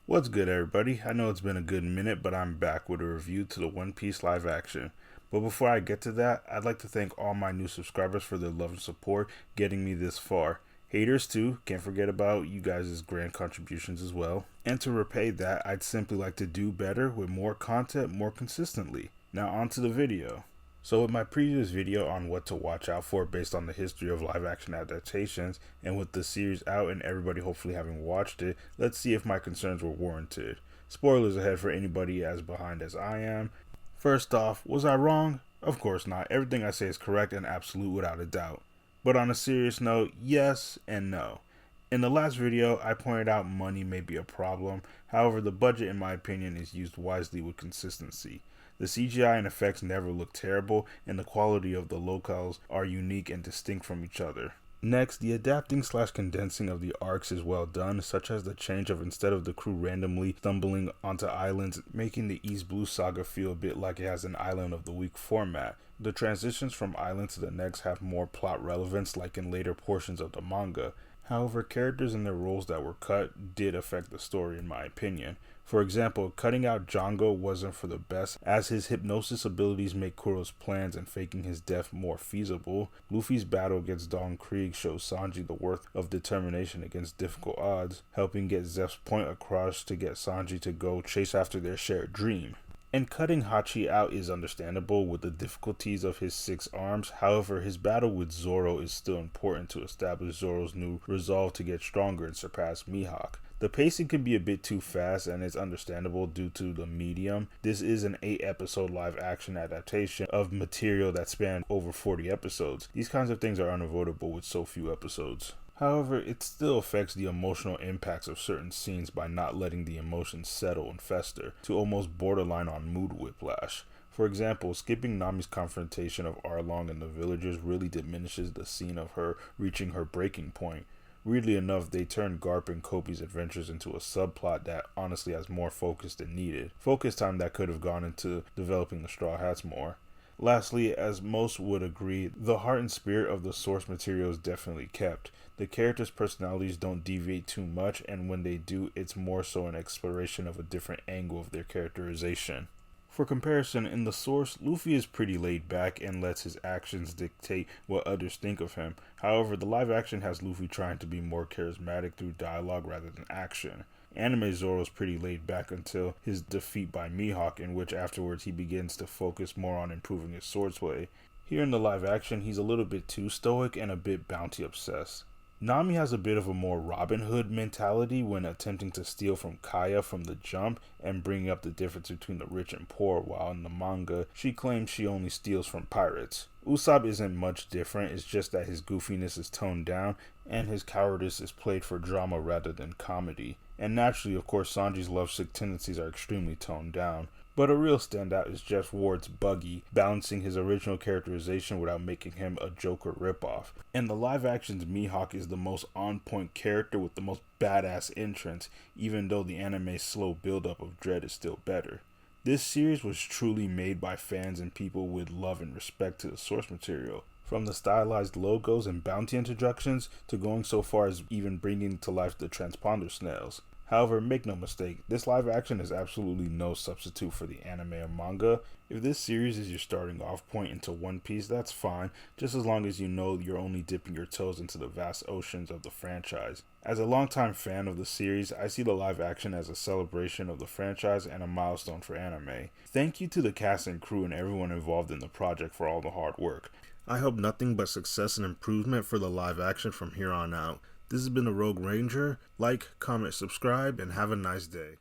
What's good, everybody? I know it's been a good minute, but I'm back with a review to the One Piece live action. But before I get to that, I'd like to thank all my new subscribers for their love and support getting me this far. Haters too, can't forget about you guys' grand contributions as well. And to repay that, I'd simply like to do better with more content more consistently. Now on to the video. So with my previous video on what to watch out for based on the history of live action adaptations, and with the series out and everybody hopefully having watched it, let's see if my concerns were warranted. Spoilers ahead for anybody as behind as I am. First off, was I wrong? Of course not. Everything I say is correct and absolute without a doubt. But on a serious note, yes and no. In the last video, I pointed out money may be a problem. However, the budget in my opinion is used wisely with consistency. The CGI and effects never look terrible, and the quality of the locales are unique and distinct from each other. Next, the adapting/condensing of the arcs is well done, such as the change of instead of the crew randomly stumbling onto islands, making the East Blue Saga feel a bit like it has an Island of the Week format. The transitions from island to the next have more plot relevance like in later portions of the manga. However, characters and their roles that were cut did affect the story in my opinion. For example, cutting out Django wasn't for the best, as his hypnosis abilities make Kuro's plans and faking his death more feasible. Luffy's battle against Don Krieg shows Sanji the worth of determination against difficult odds, helping get Zeph's point across to get Sanji to go chase after their shared dream. And cutting Hachi out is understandable with the difficulties of his 6 arms. However, his battle with Zoro is still important to establish Zoro's new resolve to get stronger and surpass Mihawk. The pacing can be a bit too fast, and it's understandable due to the medium. This is an 8-episode live action adaptation of material that spanned over 40 episodes. These kinds of things are unavoidable with so few episodes. However, it still affects the emotional impacts of certain scenes by not letting the emotions settle and fester, to almost borderline on mood whiplash. For example, skipping Nami's confrontation of Arlong and the villagers really diminishes the scene of her reaching her breaking point. Weirdly enough, they turned Garp and Kopi's adventures into a subplot that honestly has more focus than needed. Focus time that could have gone into developing the Straw Hats more. Lastly, as most would agree, the heart and spirit of the source material is definitely kept. The characters' personalities don't deviate too much, and when they do, it's more so an exploration of a different angle of their characterization. For comparison, in the source, Luffy is pretty laid back and lets his actions dictate what others think of him. However, the live action has Luffy trying to be more charismatic through dialogue rather than action. Anime Zoro is pretty laid back until his defeat by Mihawk, in which afterwards he begins to focus more on improving his swordplay. Here in the live action, he's a little bit too stoic and a bit bounty obsessed. Nami has a bit of a more Robin Hood mentality when attempting to steal from Kaya from the jump and bringing up the difference between the rich and poor, while in the manga, she claims she only steals from pirates. Usopp isn't much different, it's just that his goofiness is toned down and his cowardice is played for drama rather than comedy. And naturally, of course, Sanji's lovesick tendencies are extremely toned down. But a real standout is Jeff Ward's Buggy, balancing his original characterization without making him a Joker ripoff. And the live action's Mihawk is the most on-point character with the most badass entrance, even though the anime's slow build-up of Dread is still better. This series was truly made by fans and people with love and respect to the source material. From the stylized logos and bounty introductions to going so far as even bringing to life the transponder snails. However, make no mistake, this live action is absolutely no substitute for the anime or manga. If this series is your starting off point into One Piece, that's fine, just as long as you know you're only dipping your toes into the vast oceans of the franchise. As a longtime fan of the series, I see the live action as a celebration of the franchise and a milestone for anime. Thank you to the cast and crew and everyone involved in the project for all the hard work. I hope nothing but success and improvement for the live action from here on out. This has been the Rogue Ranger. Like, comment, subscribe, and have a nice day.